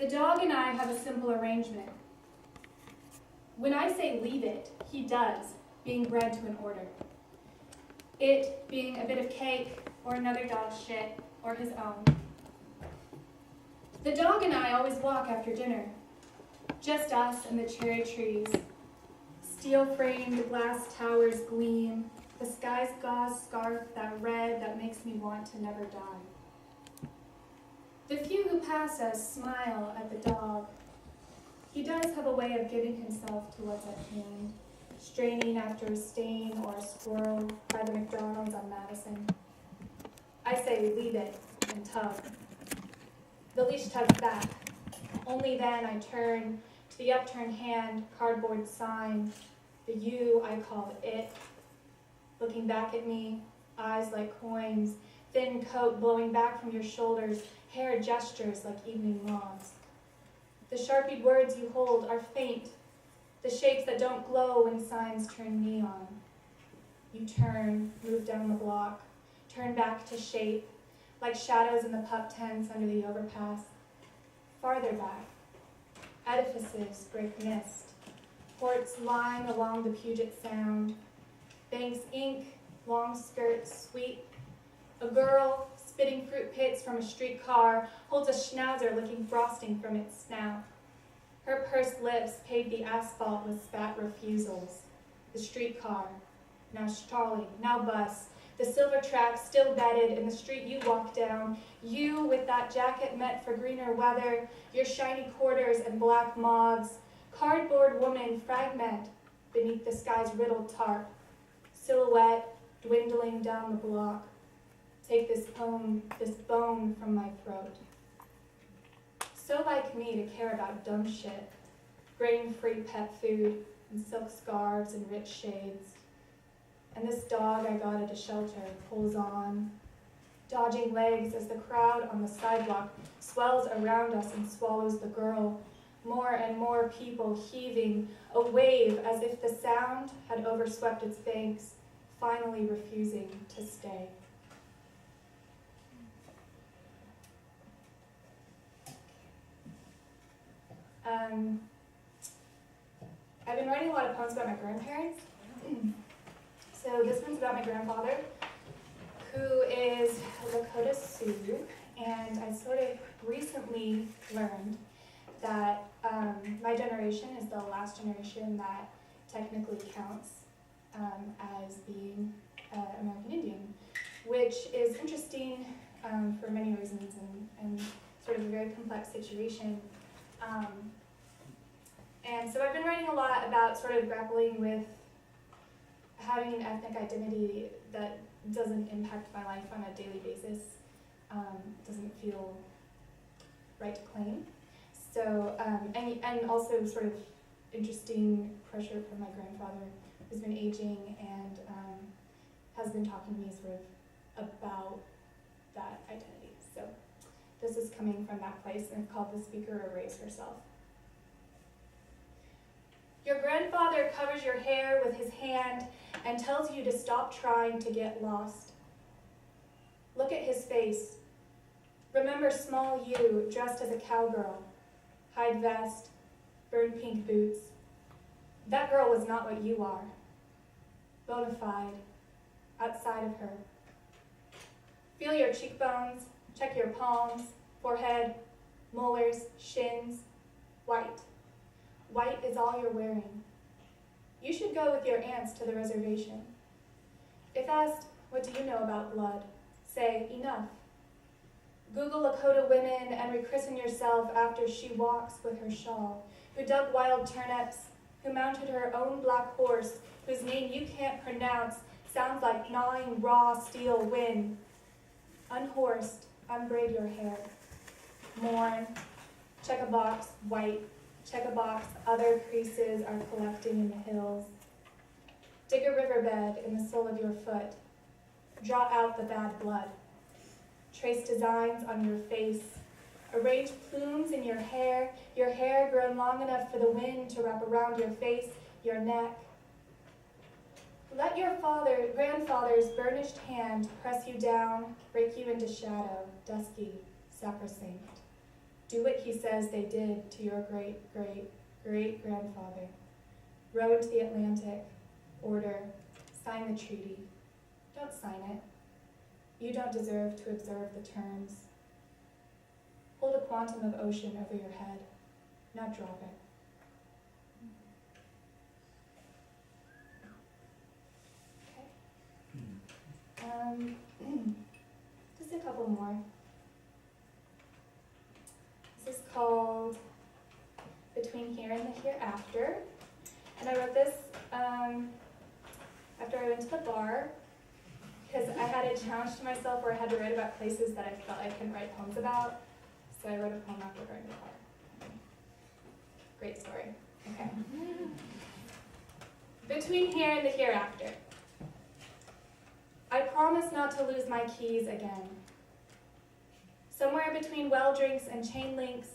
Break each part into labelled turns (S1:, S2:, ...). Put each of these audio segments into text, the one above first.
S1: The dog and I have a simple arrangement. When I say leave it, he does, being bred to an order. It being a bit of cake, or another dog's shit, or his own. The dog and I always walk after dinner. Just us and the cherry trees. Steel-framed glass towers gleam, the sky's gauze scarf that red that makes me want to never die. The few who pass us smile at the dog. He does have a way of giving himself to what's at hand, straining after a stain or a squirrel by the McDonald's on Madison. I say we leave it and tug. The leash tugs back. Only then I turn to the upturned hand, cardboard sign, the you I call it, looking back at me, eyes like coins, thin coat blowing back from your shoulders, hair gestures like evening moths. The sharpied words you hold are faint, the shapes that don't glow when signs turn neon. You turn, move down the block, turn back to shape, like shadows in the pup tents under the overpass. Farther back, edifices break mist, ports lying along the Puget Sound, banks ink, long skirts sweep. A girl, spitting fruit pits from a streetcar, holds a schnauzer licking frosting from its snout. Her pursed lips pave the asphalt with spat refusals. The streetcar, now trolley, now bus, the silver track still bedded in the street you walk down, you with that jacket meant for greener weather, your shiny quarters and black moths, cardboard woman fragment beneath the sky's riddled tarp, silhouette dwindling down the block. Take this bone from my throat. So like me to care about dumb shit, grain-free pet food, and silk scarves and rich shades. And this dog I got at a shelter pulls on, dodging legs as the crowd on the sidewalk swells around us and swallows the girl, more and more people heaving, a wave as if the sound had overswept its banks, finally refusing to stay. I've been writing a lot of poems about my grandparents. So this one's about my grandfather, who is Lakota Sioux, and I sort of recently learned that my generation is the last generation that technically counts as being American Indian, which is interesting for many reasons and sort of a very complex situation. And so I've been writing a lot about sort of grappling with having an ethnic identity that doesn't impact my life on a daily basis, doesn't feel right to claim. So, and also sort of interesting pressure from my grandfather, who's been aging and has been talking to me sort of about that identity. So this is coming from that place, and it's called The Speaker Erase Herself. Your grandfather covers your hair with his hand and tells you to stop trying to get lost. Look at his face. Remember small you dressed as a cowgirl, hide vest, burned pink boots. That girl was not what you are. Bona fide, outside of her. Feel your cheekbones, check your palms, forehead, molars, shins, white. White is all you're wearing. You should go with your aunts to the reservation. If asked, what do you know about blood? Say, enough. Google Lakota women and rechristen yourself after she walks with her shawl, who dug wild turnips, who mounted her own black horse, whose name you can't pronounce, sounds like gnawing raw steel wind. Unhorsed, unbraid your hair. Mourn, check a box, white. Check a box, other creases are collecting in the hills. Dig a riverbed in the sole of your foot. Draw out the bad blood. Trace designs on your face. Arrange plumes in your hair grown long enough for the wind to wrap around your face, your neck. Let your grandfather's burnished hand press you down, break you into shadow, dusky, sacrosanct. Do what he says they did to your great-great-great-grandfather. Row into the Atlantic. Order. Sign the treaty. Don't sign it. You don't deserve to observe the terms. Hold a quantum of ocean over your head. Now drop it. Okay. Just a couple more. This is called Between Here and the Hereafter. And I wrote this after I went to the bar, because I had a challenge to myself where I had to write about places that I felt I couldn't write poems about. So I wrote a poem after going to the bar. Great story. Okay. Between here and the hereafter. I promise not to lose my keys again. Somewhere between well drinks and chain links,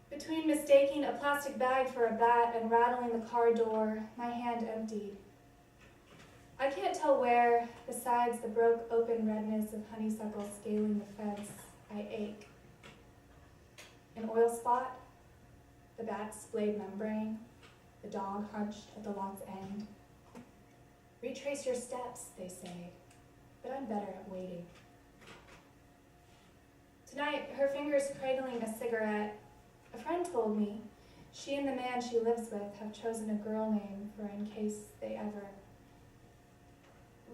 S1: between mistaking a plastic bag for a bat and rattling the car door, my hand emptied. I can't tell where, besides the broke open redness of honeysuckle scaling the fence, I ache. An oil spot, the bat's splayed membrane, the dog hunched at the lot's end. Retrace your steps, they say, but I'm better at waiting. Tonight, her fingers cradling a cigarette, a friend told me she and the man she lives with have chosen a girl name for in case they ever.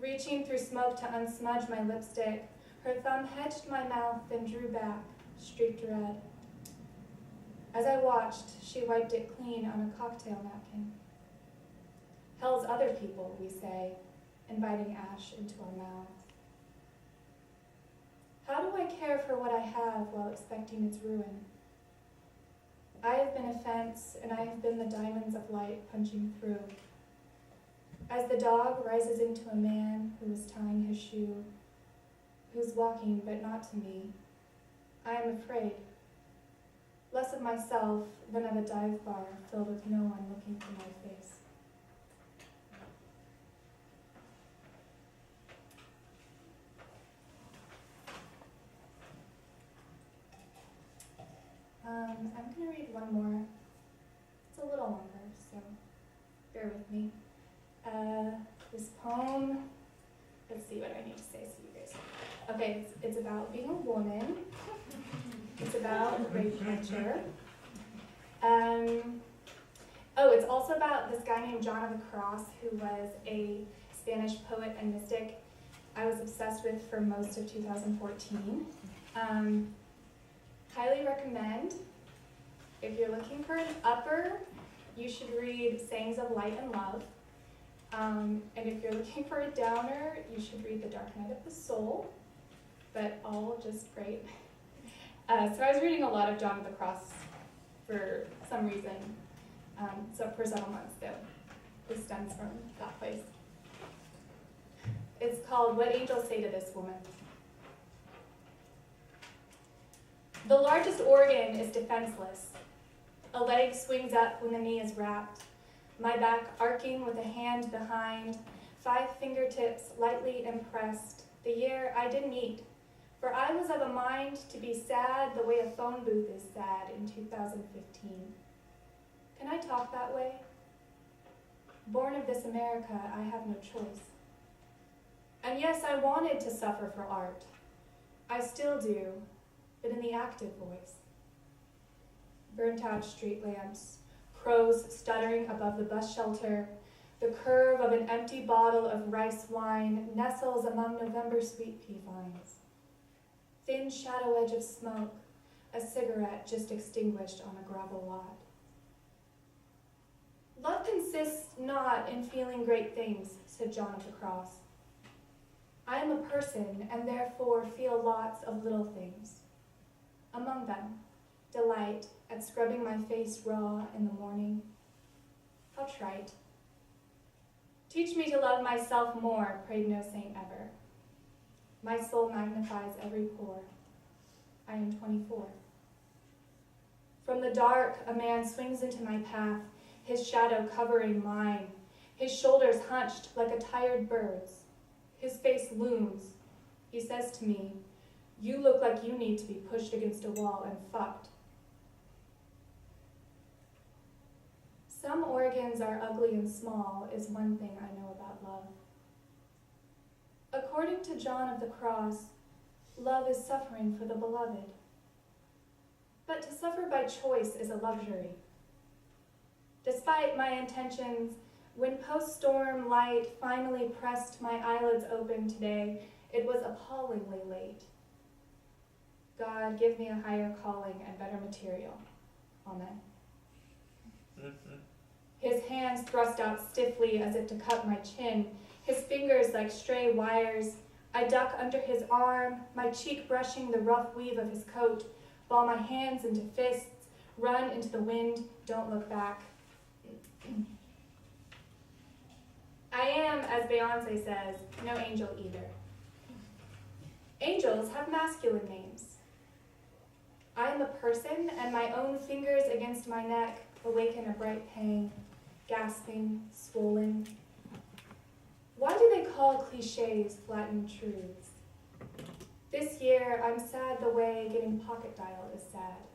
S1: Reaching through smoke to unsmudge my lipstick, her thumb hedged my mouth, then drew back, streaked red. As I watched, she wiped it clean on a cocktail napkin. Hell's other people, we say, inviting ash into our mouths. How do I care for what I have while expecting its ruin? I have been a fence, and I have been the diamonds of light punching through. As the dog rises into a man who is tying his shoe, who's walking but not to me, I am afraid. Less of myself than of a dive bar filled with no one looking for my face. I'm going to read one more. It's a little longer, so bear with me. This poem, let's see what I need to say so you guys. Okay, it's about being a woman. It's about rape culture. It's also about this guy named John of the Cross, who was a Spanish poet and mystic I was obsessed with for most of 2014. Highly recommend. If you're looking for an upper, you should read Sayings of Light and Love. And if you're looking for a downer, you should read The Dark Night of the Soul, but all just great. So I was reading a lot of John of the Cross for some reason, so for several months, so this stems from that place. It's called What Angels Say to This Woman. The largest organ is defenseless. A leg swings up when the knee is wrapped, my back arcing with a hand behind, 5 fingertips lightly impressed, the year I didn't eat, for I was of a mind to be sad the way a phone booth is sad in 2015. Can I talk that way? Born of this America, I have no choice. And yes, I wanted to suffer for art. I still do, but in the active voice. Burnt out street lamps, crows stuttering above the bus shelter, the curve of an empty bottle of rice wine nestles among November sweet pea vines. Thin shadow edge of smoke, a cigarette just extinguished on a gravel lot. Love consists not in feeling great things, said John of the Cross. I am a person and therefore feel lots of little things. Among them, delight at scrubbing my face raw in the morning. How trite. Teach me to love myself more, prayed no saint ever. My soul magnifies every pore. I am 24. From the dark, a man swings into my path, his shadow covering mine, his shoulders hunched like a tired bird's. His face looms. He says to me, "You look like you need to be pushed against a wall and fucked bargains are ugly and small is one thing I know about love. According to John of the Cross, love is suffering for the beloved. But to suffer by choice is a luxury. Despite my intentions, when post-storm light finally pressed my eyelids open today, it was appallingly late. God, give me a higher calling and better material. Amen. His hands thrust out stiffly as if to cut my chin, his fingers like stray wires. I duck under his arm, my cheek brushing the rough weave of his coat, ball my hands into fists, run into the wind, don't look back. I am, as Beyonce says, no angel either. Angels have masculine names. I am a person, and my own fingers against my neck awaken a bright pain, gasping, swollen. Why do they call cliches flattened truths? This year, I'm sad the way getting pocket dial is sad,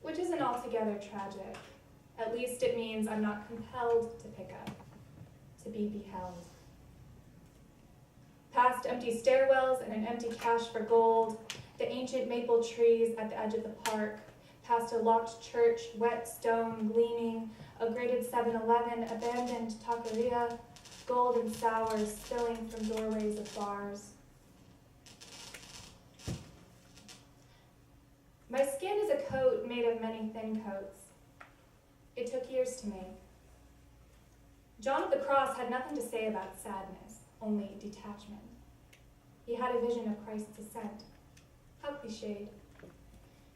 S1: which isn't altogether tragic. At least it means I'm not compelled to pick up, to be beheld. Past empty stairwells and an empty cache for gold, the ancient maple trees at the edge of the park, past a locked church, wet stone gleaming, a grated 7-Eleven, abandoned taqueria, gold and sour spilling from doorways of bars. My skin is a coat made of many thin coats. It took years to make. John of the Cross had nothing to say about sadness, only detachment. He had a vision of Christ's ascent. How cliched.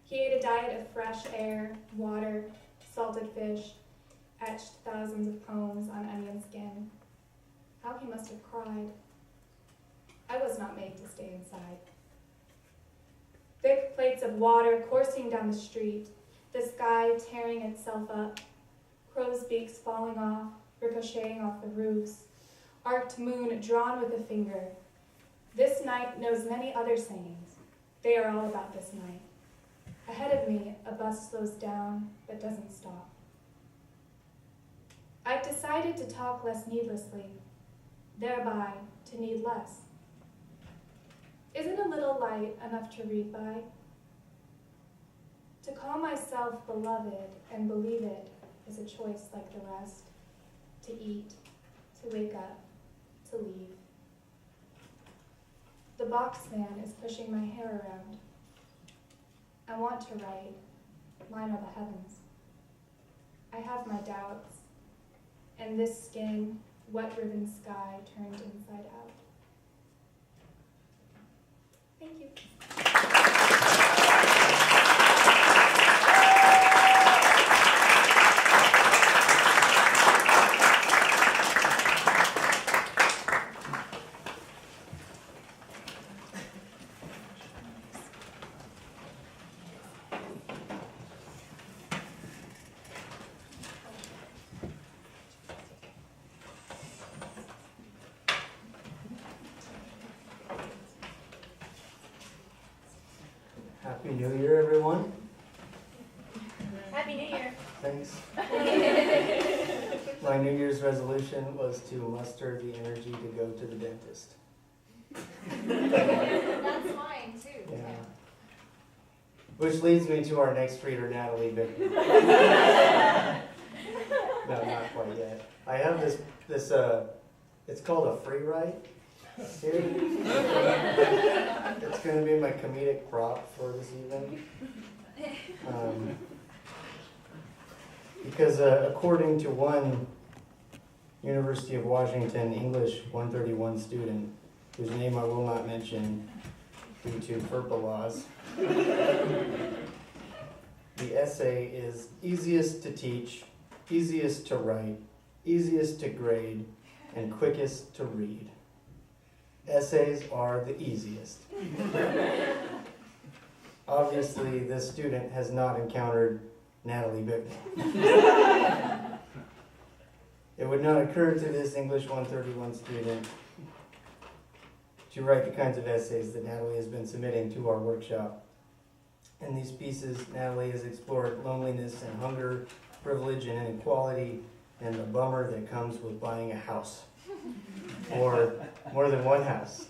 S1: He ate a diet of fresh air, water, salted fish, etched thousands of poems on onion skin. How he must have cried. I was not made to stay inside. Thick plates of water coursing down the street, the sky tearing itself up, crow's beaks falling off, ricocheting off the roofs, arced moon drawn with a finger. This night knows many other sayings. They are all about this night. Ahead of me, a bus slows down but doesn't stop. I've decided to talk less needlessly, thereby to need less. Isn't a little light enough to read by? To call myself beloved and believe it is a choice like the rest. To eat, to wake up, to leave. The boxman is pushing my hair around. I want to write, mine are the heavens. I have my doubts, and this skin, wet ribbon sky turned inside out. Thank you.
S2: Happy New Year, everyone.
S3: Happy New Year.
S2: Thanks. My New Year's resolution was to muster the energy to go to the dentist.
S3: That's mine too.
S2: Yeah. Which leads me to our next reader, Natalie Bickman. No, not quite yet. I have this it's called a free write here. It's going to be my comedic prop for this evening. Because according to one University of Washington English 131 student, whose name I will not mention due to FERPA laws, the essay is easiest to teach, easiest to write, easiest to grade, and quickest to read. Essays are the easiest. Obviously, this student has not encountered Natalie Bickman. It would not occur to this English 131 student to write the kinds of essays that Natalie has been submitting to our workshop. In these pieces, Natalie has explored loneliness and hunger, privilege and inequality, and the bummer that comes with buying a house. Or more than one house.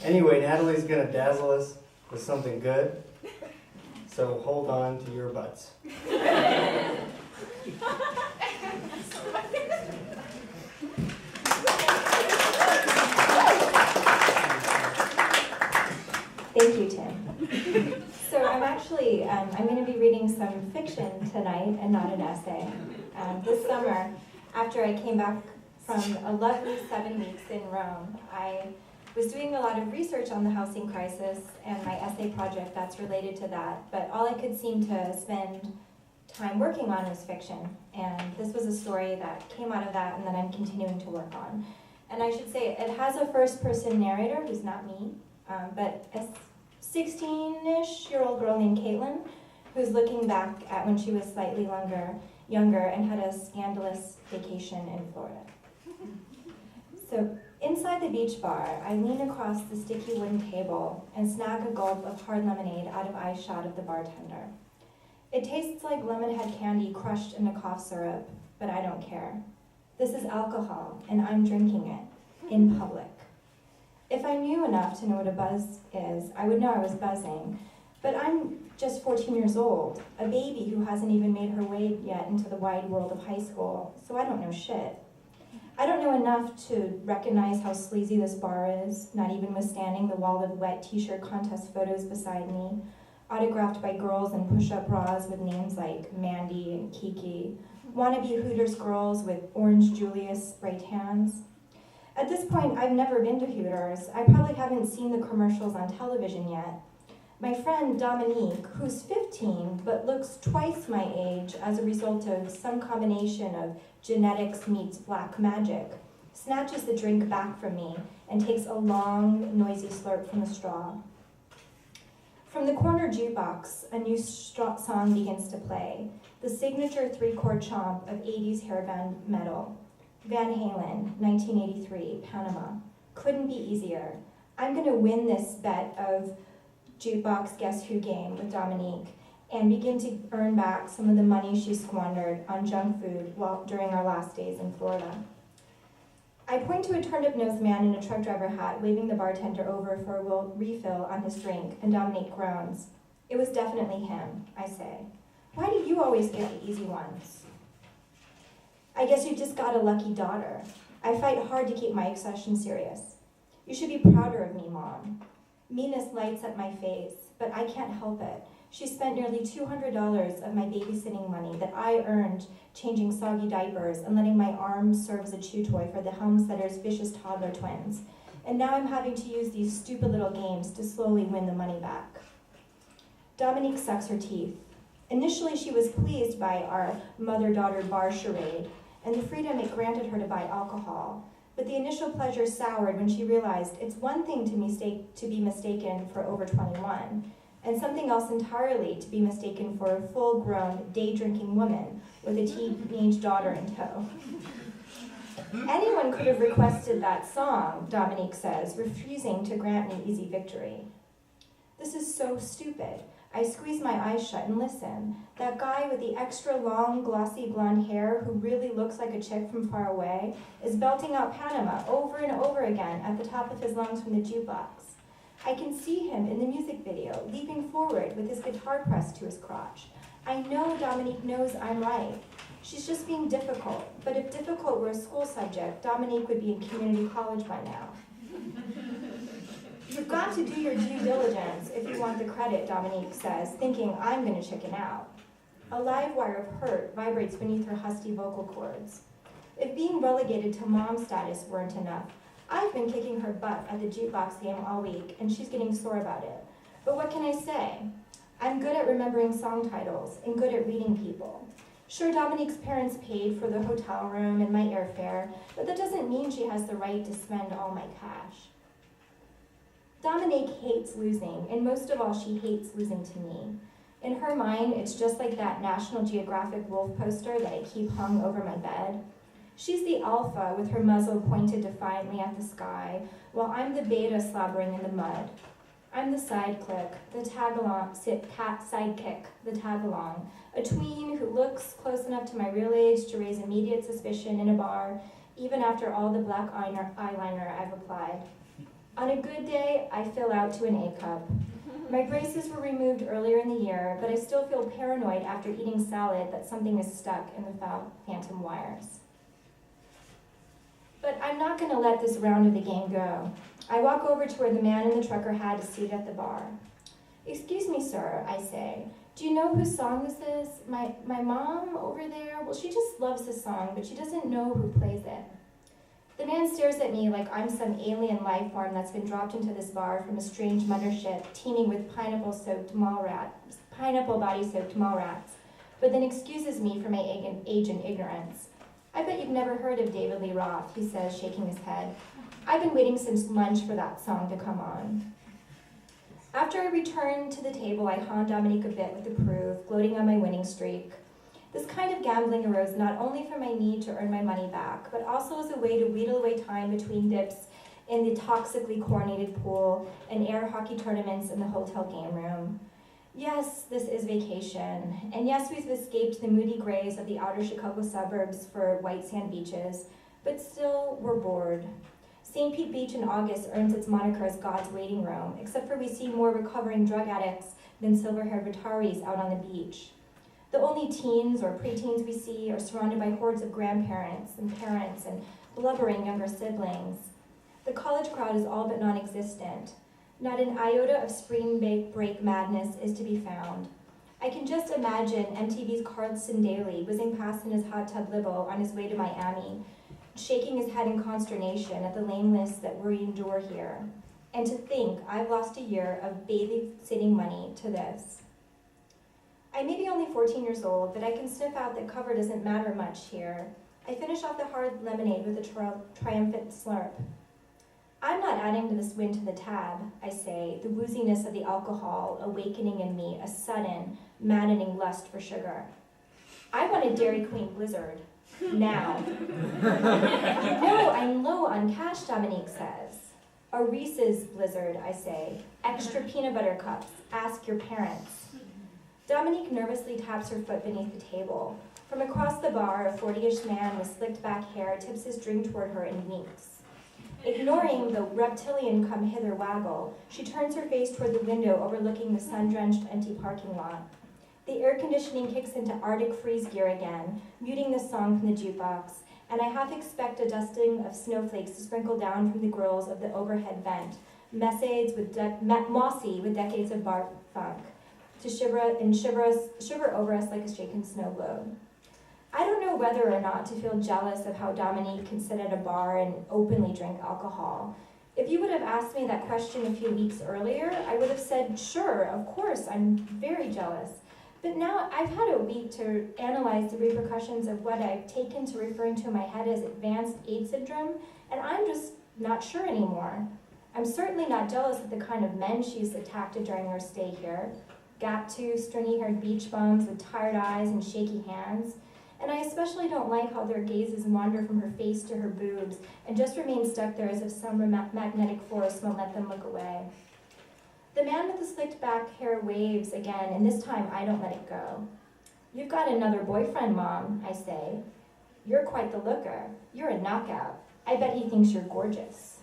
S2: Anyway, Natalie's gonna dazzle us with something good, so hold on to your butts.
S4: Thank you, Tim. So I'm going to be reading some fiction tonight and not an essay. This summer, after I came back from a lovely 7 weeks in Rome, I was doing a lot of research on the housing crisis and my essay project that's related to that, but all I could seem to spend time working on was fiction. And this was a story that came out of that and that I'm continuing to work on. And I should say, it has a first-person narrator who's not me, but a 16-ish-year-old girl named Caitlin, who's looking back at when she was slightly younger and had a scandalous vacation in Florida. So inside the beach bar, I lean across the sticky wooden table and snag a gulp of hard lemonade out of eye shot of the bartender. It tastes like lemon head candy crushed into cough syrup, but I don't care. This is alcohol, and I'm drinking it in public. If I knew enough to know what a buzz is, I would know I was buzzing. But I'm just 14 years old, a baby who hasn't even made her way yet into the wide world of high school, so I don't know shit. I don't know enough to recognize how sleazy this bar is, not even withstanding the wall of wet t-shirt contest photos beside me, autographed by girls in push-up bras with names like Mandy and Kiki, wannabe Hooters girls with Orange Julius spray tans. At this point, I've never been to Hooters. I probably haven't seen the commercials on television yet. My friend Dominique, who's 15 but looks twice my age as a result of some combination of genetics meets black magic, snatches the drink back from me and takes a long, noisy slurp from the straw. From the corner jukebox, a new song begins to play, the signature 3-chord chomp of 80s hairband metal. Van Halen, 1983, Panama. Couldn't be easier. I'm going to win this bet of jukebox Guess Who game with Dominique and begin to earn back some of the money she squandered on junk food during our last days in Florida. I point to a turnip-nosed man in a truck driver hat waving the bartender over for a refill on his drink, and Dominique groans. It was definitely him, I say. Why do you always get the easy ones? I guess you just got a lucky daughter. I fight hard to keep my obsession serious. You should be prouder of me, Mom. Meanness lights up my face, but I can't help it. She spent nearly $200 of my babysitting money that I earned changing soggy diapers and letting my arms serve as a chew toy for the homesteader's vicious toddler twins. And now I'm having to use these stupid little games to slowly win the money back. Dominique sucks her teeth. Initially, she was pleased by our mother-daughter bar charade and the freedom it granted her to buy alcohol. But the initial pleasure soured when she realized it's one thing to be mistaken for over 21, and something else entirely to be mistaken for a full-grown, day-drinking woman with a teenage daughter in tow. Anyone could have requested that song, Dominique says, refusing to grant me easy victory. This is so stupid. I squeeze my eyes shut and listen. That guy with the extra long, glossy blonde hair who really looks like a chick from far away is belting out Panama over and over again at the top of his lungs from the jukebox. I can see him in the music video, leaping forward with his guitar pressed to his crotch. I know Dominique knows I'm right. She's just being difficult, but if difficult were a school subject, Dominique would be in community college by now. You've got to do your due diligence if you want the credit, Dominique says, thinking I'm going to chicken out. A live wire of hurt vibrates beneath her husky vocal cords. If being relegated to mom status weren't enough, I've been kicking her butt at the jukebox game all week, and she's getting sore about it. But what can I say? I'm good at remembering song titles and good at reading people. Sure, Dominique's parents paid for the hotel room and my airfare, but that doesn't mean she has the right to spend all my cash. Dominique hates losing, and most of all, she hates losing to me. In her mind, it's just like that National Geographic wolf poster that I keep hung over my bed. She's the alpha with her muzzle pointed defiantly at the sky, while I'm the beta slobbering in the mud. I'm the sidekick, the tag-along, a tween who looks close enough to my real age to raise immediate suspicion in a bar, even after all the black eyeliner I've applied. On a good day, I fill out to an A cup. My braces were removed earlier in the year, but I still feel paranoid after eating salad that something is stuck in the phantom wires. But I'm not going to let this round of the game go. I walk over to where the man in the trucker hat is seated at the bar. "Excuse me, sir," I say. "Do you know whose song this is? My mom over there? Well, she just loves this song, but she doesn't know who plays it." The man stares at me like I'm some alien life form that's been dropped into this bar from a strange mothership teeming with pineapple-body-soaked mall rats, but then excuses me for my age and ignorance. "I bet you've never heard of David Lee Roth," he says, shaking his head. "I've been waiting since lunch for that song to come on." After I return to the table, I haunt Dominique a bit with approve, gloating on my winning streak. This kind of gambling arose not only from my need to earn my money back, but also as a way to wheedle away time between dips in the toxically chlorinated pool and air hockey tournaments in the hotel game room. Yes, this is vacation, and yes, we've escaped the moody grays of the outer Chicago suburbs for white sand beaches, but still, we're bored. St. Pete Beach in August earns its moniker as God's waiting room, except for we see more recovering drug addicts than silver-haired retirees out on the beach. The only teens or preteens we see are surrounded by hordes of grandparents and parents and blubbering younger siblings. The college crowd is all but non-existent. Not an iota of spring break madness is to be found. I can just imagine MTV's Carlson Daly whizzing past in his hot tub limo on his way to Miami, shaking his head in consternation at the lameness that we endure here. And to think I've lost a year of babysitting money to this. I may be only 14 years old, but I can sniff out that cover doesn't matter much here. I finish off the hard lemonade with a triumphant slurp. "I'm not adding to this wind to the tab," I say, the wooziness of the alcohol awakening in me a sudden, maddening lust for sugar. "I want a Dairy Queen Blizzard. Now." "No, I'm low on cash," Dominique says. "A Reese's Blizzard," I say. "Extra peanut butter cups. Ask your parents." Dominique nervously taps her foot beneath the table. From across the bar, a 40-ish man with slicked back hair tips his drink toward her and winks. Ignoring the reptilian come-hither waggle, she turns her face toward the window overlooking the sun-drenched empty parking lot. The air conditioning kicks into Arctic freeze gear again, muting the song from the jukebox, and I half expect a dusting of snowflakes to sprinkle down from the grills of the overhead vent, mossy with decades of bark funk, to shiver over us like a shaken snow globe. I don't know whether or not to feel jealous of how Dominique can sit at a bar and openly drink alcohol. If you would have asked me that question a few weeks earlier, I would have said, sure, of course, I'm very jealous. But now I've had a week to analyze the repercussions of what I've taken to referring to in my head as advanced AIDS syndrome, and I'm just not sure anymore. I'm certainly not jealous of the kind of men she's attacked during her stay here. Gap-toothed, stringy-haired beach bums with tired eyes and shaky hands. And I especially don't like how their gazes wander from her face to her boobs and just remain stuck there as if some magnetic force won't let them look away. The man with the slicked back hair waves again, and this time I don't let it go. "You've got another boyfriend, Mom," I say. "You're quite the looker. You're a knockout. I bet he thinks you're gorgeous."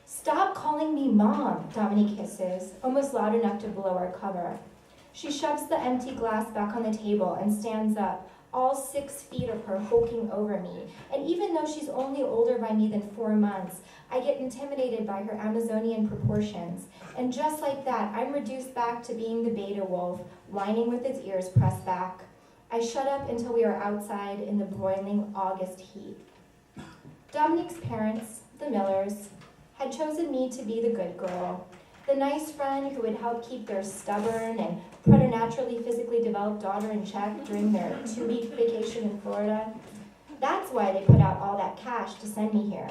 S4: "Stop calling me Mom," Dominique hisses, almost loud enough to blow our cover. She shoves the empty glass back on the table and stands up, all 6 feet of her hulking over me. And even though she's only older by me than 4 months, I get intimidated by her Amazonian proportions. And just like that, I'm reduced back to being the beta wolf, whining with its ears pressed back. I shut up until we are outside in the broiling August heat. Dominique's parents, the Millers, had chosen me to be the good girl, the nice friend who would help keep their stubborn and preternaturally physically developed daughter in check during their 2-week vacation in Florida. That's why they put out all that cash to send me here.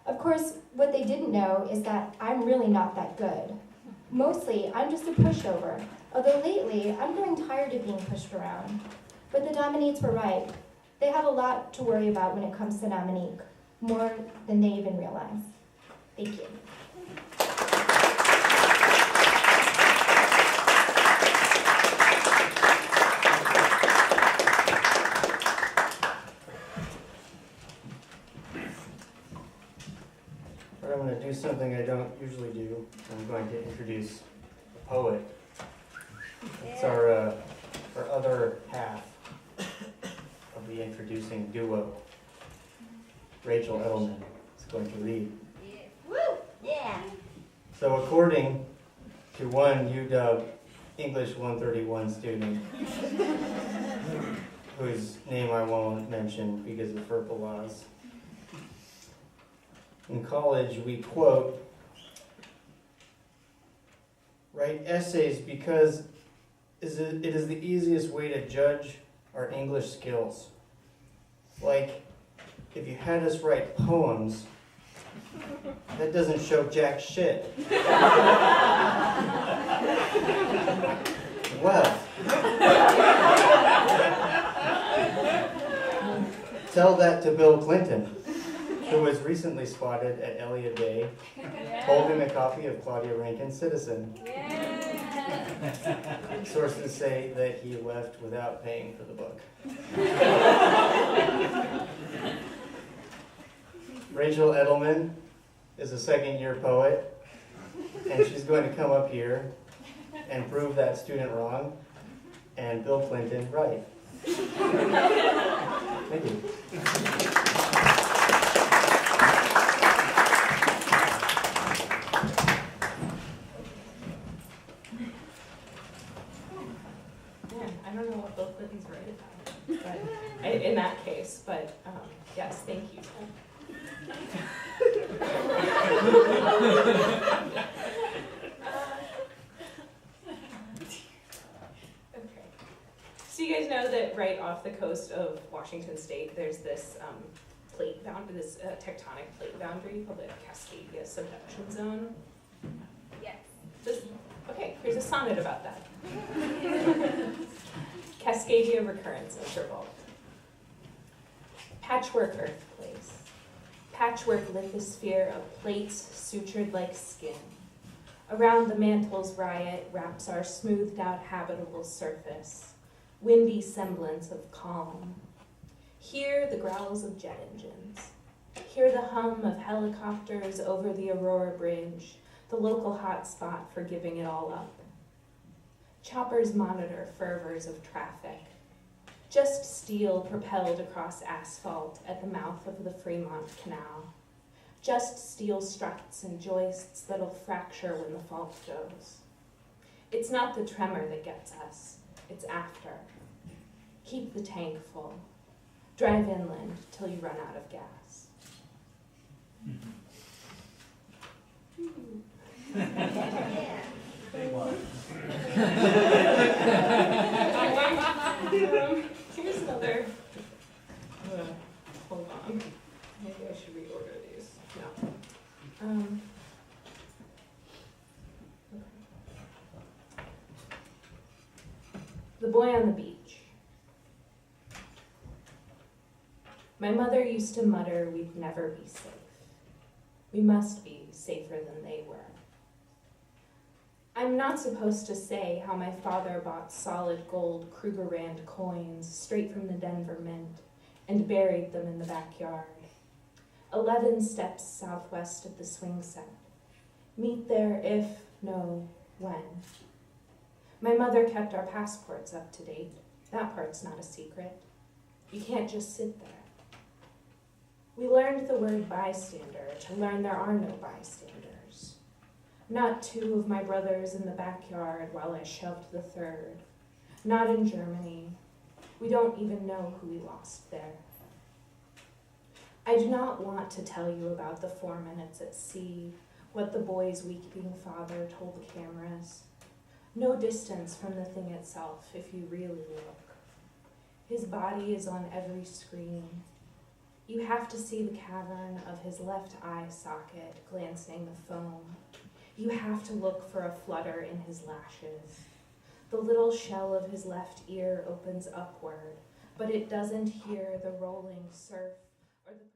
S4: Of course, what they didn't know is that I'm really not that good. Mostly, I'm just a pushover, although lately, I'm growing tired of being pushed around. But the Dominiques were right. They have a lot to worry about when it comes to Dominique, more than they even realize. Thank you.
S2: But I'm going to do something I don't usually do. I'm going to introduce a poet. It's our other half of the introducing duo. Rachel Edelman is going to read.
S3: Yeah. Woo! Yeah.
S2: So according to one UW English 131 student, whose name I won't mention because of FERPA laws, in college we quote, write essays because it is the easiest way to judge our English skills. Like, if you had us write poems, that doesn't show jack shit. Well, tell that to Bill Clinton, who was recently spotted at Elliott Bay, holding a copy of Claudia Rankine's Citizen. Sources say that he left without paying for the book. Rachel Edelman is a second-year poet, and she's going to come up here and prove that student wrong and Bill Clinton right. Thank you.
S5: Man, I don't know what Bill Clinton's right about, but in that case, but yes, thank you. Okay. So you guys know that right off the coast of Washington State, there's this plate boundary, this tectonic plate boundary called the Castalia subduction zone.
S3: Yes.
S5: Okay, here's a sonnet about that. Cascadia recurrence interval. Patchwork earthplace. Patchwork lithosphere of plates sutured like skin. Around the mantle's riot wraps our smoothed out habitable surface. Windy semblance of calm. Hear the growls of jet engines. Hear the hum of helicopters over the Aurora Bridge, the local hotspot for giving it all up. Choppers monitor fervors of traffic. Just steel propelled across asphalt at the mouth of the Fremont Canal. Just steel struts and joists that'll fracture when the fault goes. It's not the tremor that gets us, it's after. Keep the tank full. Drive inland till you run out of gas.
S3: Yeah.
S6: Big one.
S5: Here's another. Hold on. Maybe I should reorder these. No. Okay. The boy on the beach. My mother used to mutter we'd never be safe. We must be safer than they were. I'm not supposed to say how my father bought solid gold Krugerrand coins straight from the Denver Mint and buried them in the backyard. 11 steps southwest of the swing set. Meet there if, no, when. My mother kept our passports up to date. That part's not a secret. You can't just sit there. We learned the word bystander to learn there are no bystanders. Not two of my brothers in the backyard while I shoved the third. Not in Germany. We don't even know who we lost there. I do not want to tell you about the 4 minutes at sea, what the boy's weeping father told the cameras. No distance from the thing itself, if you really look. His body is on every screen. You have to see the cavern of his left eye socket glancing the foam. You have to look for a flutter in his lashes. The little shell of his left ear opens upward, but it doesn't hear the rolling surf or the